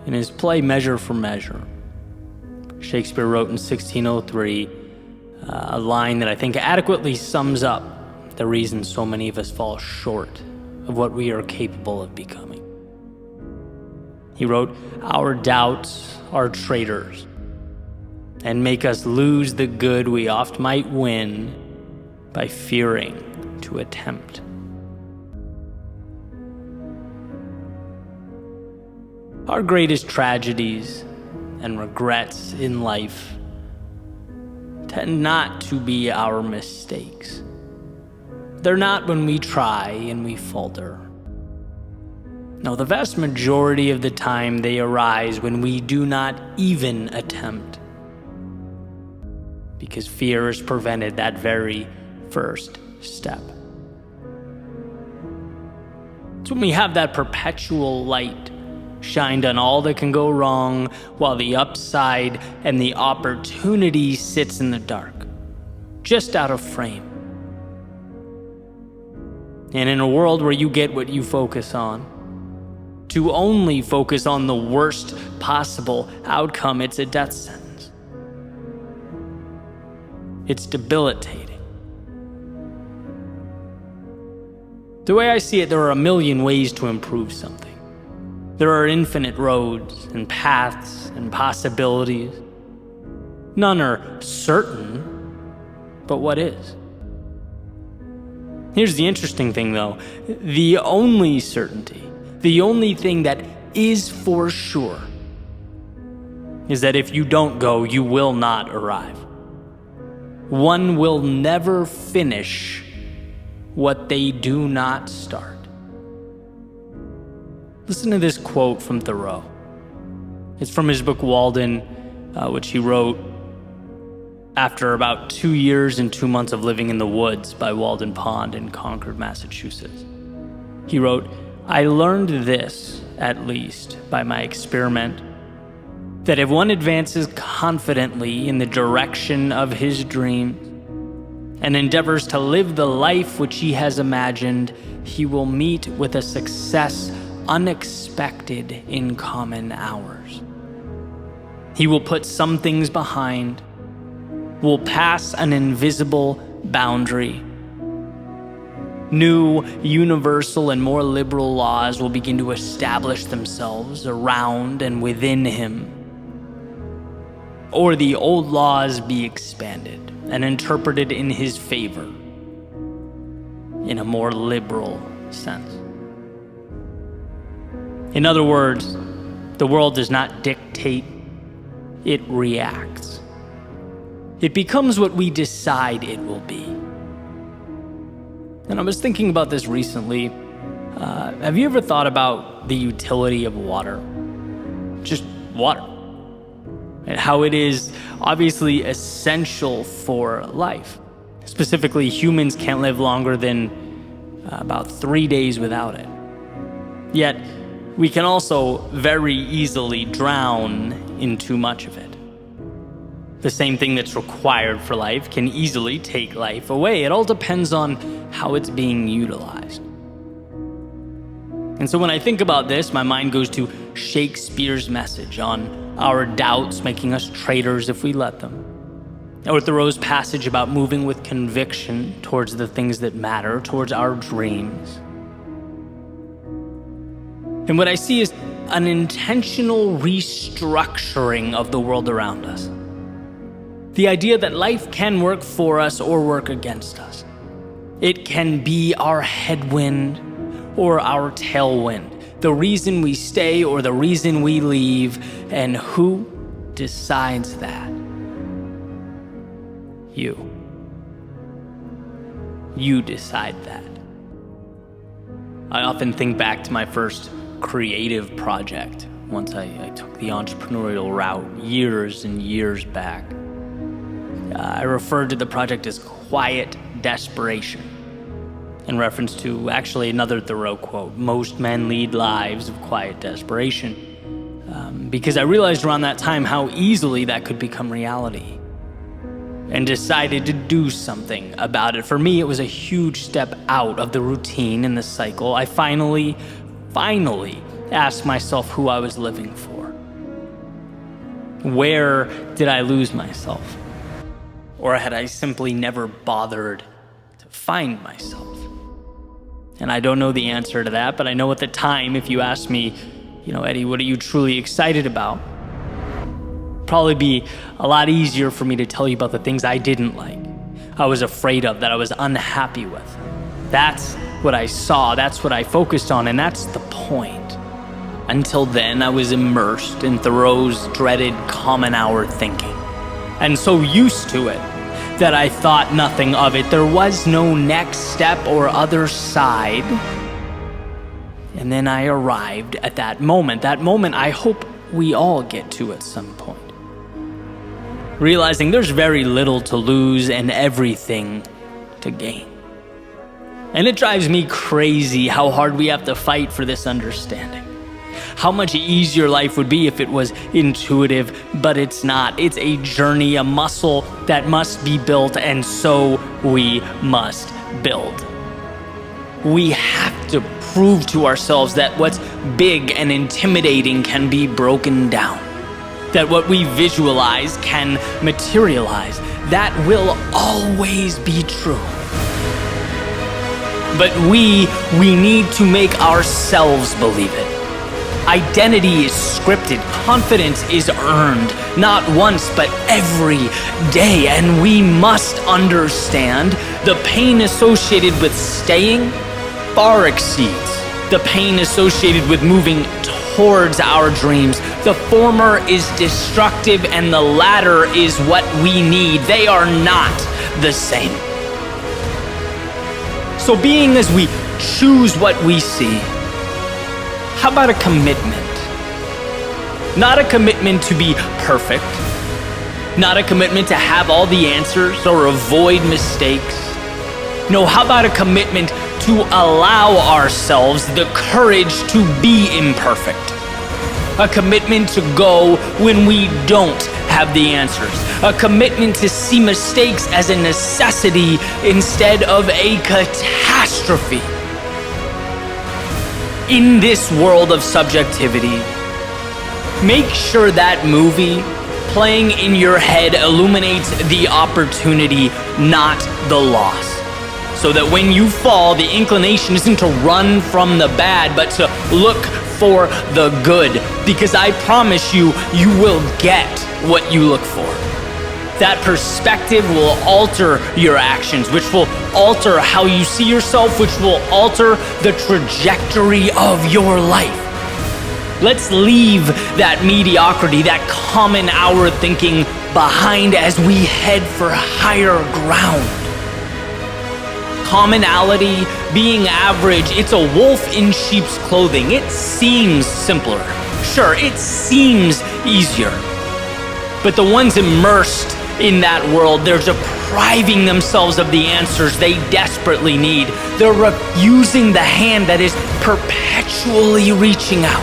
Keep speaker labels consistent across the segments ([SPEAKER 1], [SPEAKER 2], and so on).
[SPEAKER 1] In his play Measure for Measure, Shakespeare wrote in 1603 a line that I think adequately sums up the reason so many of us fall short of what we are capable of becoming. He wrote, "Our doubts are traitors, and make us lose the good we oft might win by fearing to attempt." Our greatest tragedies and regrets in life tend not to be our mistakes. They're not when we try and we falter. No, the vast majority of the time they arise when we do not even attempt, because fear has prevented that very first step. It's when we have that perpetual light shined on all that can go wrong, while the upside and the opportunity sits in the dark, just out of frame. And in a world where you get what you focus on, to only focus on the worst possible outcome, it's a death sentence. It's debilitating. The way I see it, there are a million ways to improve something. There are infinite roads and paths and possibilities. None are certain, but what is? Here's the interesting thing, though. The only certainty, the only thing that is for sure, is that if you don't go, you will not arrive. One will never finish what they do not start. Listen to this quote from Thoreau. It's from his book Walden, which he wrote after about 2 years and 2 months of living in the woods by Walden Pond in Concord, Massachusetts. He wrote, "I learned this, at least, by my experiment, that if one advances confidently in the direction of his dreams and endeavors to live the life which he has imagined, he will meet with a success unexpected in common hours. He will put some things behind, will pass an invisible boundary. New, universal, and more liberal laws will begin to establish themselves around and within him. Or the old laws be expanded and interpreted in his favor in a more liberal sense." In other words, the world does not dictate, it reacts. It becomes what we decide it will be. And I was thinking about this recently. Have you ever thought about the utility of water? Just water. And how it is obviously essential for life. Specifically, humans can't live longer than about 3 days without it. Yet, we can also very easily drown in too much of it. The same thing that's required for life can easily take life away. It all depends on how it's being utilized. And so when I think about this, my mind goes to Shakespeare's message on our doubts making us traitors if we let them, or Thoreau's passage about moving with conviction towards the things that matter, towards our dreams. And what I see is an intentional restructuring of the world around us. The idea that life can work for us or work against us. It can be our headwind or our tailwind, the reason we stay or the reason we leave, and who decides that? You. You decide that. I often think back to my first creative project once I took the entrepreneurial route years and years back. I referred to the project as Quiet Desperation, in reference to actually another Thoreau quote, "Most men lead lives of quiet desperation," because I realized around that time how easily that could become reality, and decided to do something about it. For me, it was a huge step out of the routine and the cycle. I finally asked myself who I was living for. Where did I lose myself? Or had I simply never bothered to find myself? And I don't know the answer to that, but I know at the time, if you asked me, Eddie, what are you truly excited about? Probably be a lot easier for me to tell you about the things I didn't like, I was afraid of, that I was unhappy with. That's what I saw, that's what I focused on, and that's the point. Until then, I was immersed in Thoreau's dreaded common hour thinking, and so used to it that I thought nothing of it. There was no next step or other side. And then I arrived at that moment I hope we all get to at some point. Realizing there's very little to lose and everything to gain. And it drives me crazy how hard we have to fight for this understanding. How much easier life would be if it was intuitive, but it's not. It's a journey, a muscle that must be built, and so we must build. We have to prove to ourselves that what's big and intimidating can be broken down. That what we visualize can materialize. That will always be true. But we need to make ourselves believe it. Identity is scripted, confidence is earned, not once, but every day. And we must understand the pain associated with staying far exceeds the pain associated with moving towards our dreams. The former is destructive and the latter is what we need. They are not the same. So being as we choose what we see, how about a commitment? Not a commitment to be perfect, not a commitment to have all the answers or avoid mistakes. No, how about a commitment to allow ourselves the courage to be imperfect? A commitment to go when we don't have the answers. A commitment to see mistakes as a necessity instead of a catastrophe. In this world of subjectivity, make sure that movie playing in your head illuminates the opportunity, not the loss. So that when you fall, the inclination isn't to run from the bad, but to look for the good. Because I promise you, you will get what you look for. That perspective will alter your actions, which will alter how you see yourself, which will alter the trajectory of your life. Let's leave that mediocrity, that common hour thinking behind as we head for higher ground. Commonality, being average, it's a wolf in sheep's clothing. It seems simpler. Sure, it seems easier. But the ones immersed in that world, they're depriving themselves of the answers they desperately need. They're refusing the hand that is perpetually reaching out.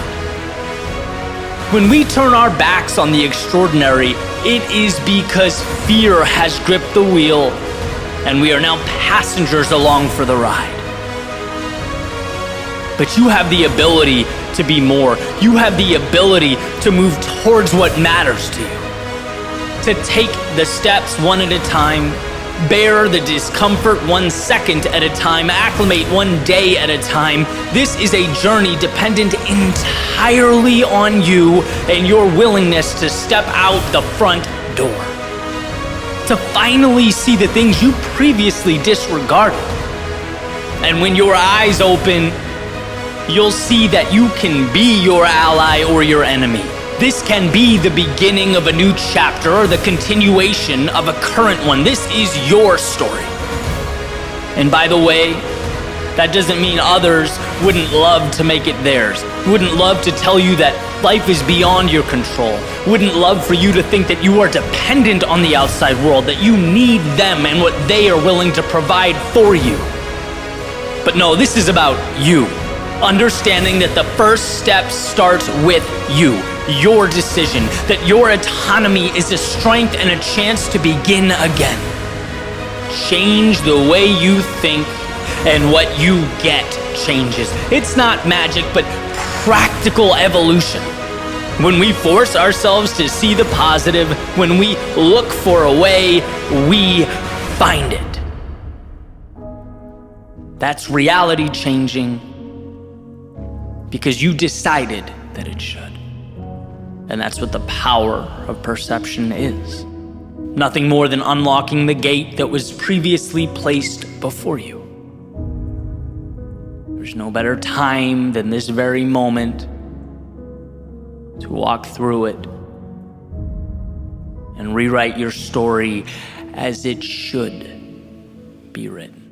[SPEAKER 1] When we turn our backs on the extraordinary, it is because fear has gripped the wheel and we are now passengers along for the ride. But you have the ability to be more. You have the ability to move towards what matters to you. To take the steps one at a time, bear the discomfort 1 second at a time, acclimate 1 day at a time. This is a journey dependent entirely on you and your willingness to step out the front door. To finally see the things you previously disregarded. And when your eyes open, you'll see that you can be your ally or your enemy. This can be the beginning of a new chapter or the continuation of a current one. This is your story. And by the way, that doesn't mean others wouldn't love to make it theirs, wouldn't love to tell you that life is beyond your control, wouldn't love for you to think that you are dependent on the outside world, that you need them and what they are willing to provide for you. But no, this is about you. Understanding that the first step starts with you, your decision, that your autonomy is a strength and a chance to begin again. Change the way you think, and what you get changes. It's not magic, but practical evolution. When we force ourselves to see the positive, when we look for a way, we find it. That's reality changing because you decided that it should. And that's what the power of perception is. Nothing more than unlocking the gate that was previously placed before you. There's no better time than this very moment to walk through it and rewrite your story as it should be written.